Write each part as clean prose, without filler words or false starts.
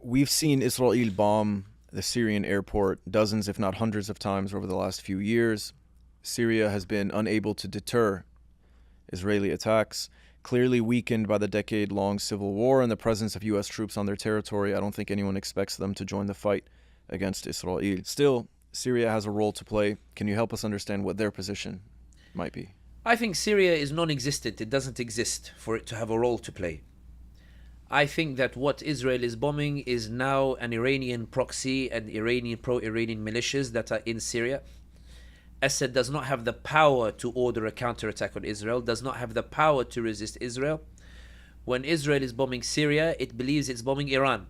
We've seen Israel bomb the Syrian airport dozens, if not hundreds of times over the last few years. Syria has been unable to deter Israeli attacks, clearly weakened by the decade long civil war and the presence of U.S. troops on their territory. I don't think anyone expects them to join the fight against Israel. Still, Syria has a role to play. Can you help us understand what their position might be? I think Syria is non existent. It doesn't exist for it to have a role to play. I think that what Israel is bombing is now an Iranian proxy and Iranian pro-Iranian militias that are in Syria. Assad does not have the power to order a counterattack on Israel, does not have the power to resist Israel. When Israel is bombing Syria, it believes it's bombing Iran.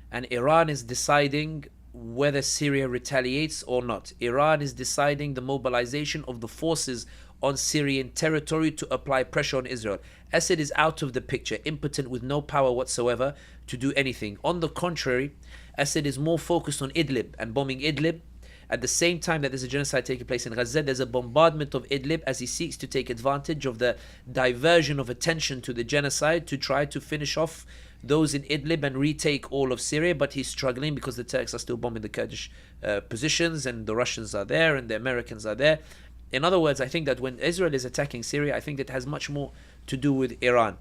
And Iran is deciding whether Syria retaliates or not. Iran is deciding the mobilization of the forces on Syrian territory to apply pressure on Israel. Assad is out of the picture, impotent with no power whatsoever to do anything. On the contrary, Assad is more focused on Idlib and bombing Idlib. At the same time that there's a genocide taking place in Gaza, there's a bombardment of Idlib as he seeks to take advantage of the diversion of attention to the genocide to try to finish off those in Idlib and retake all of Syria. But he's struggling because the Turks are still bombing the Kurdish positions, and the Russians are there and the Americans are there. In other words, I think that when Israel is attacking Syria, I think that has much more to do with Iran.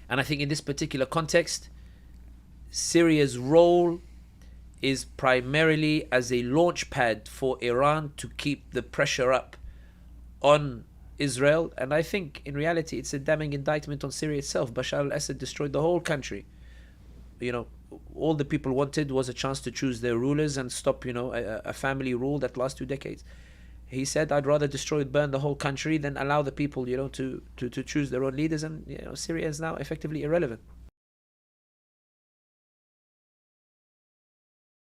And I think in this particular context, Syria's role is primarily as a launch pad for Iran to keep the pressure up on Israel. And I think in reality it's a damning indictment on Syria itself. Bashar al-Assad destroyed the whole country. All the people wanted was a chance to choose their rulers and stop a family rule that lasts 2 decades. He said, I'd rather burn the whole country than allow the people to choose their own leaders. And Syria is now effectively irrelevant.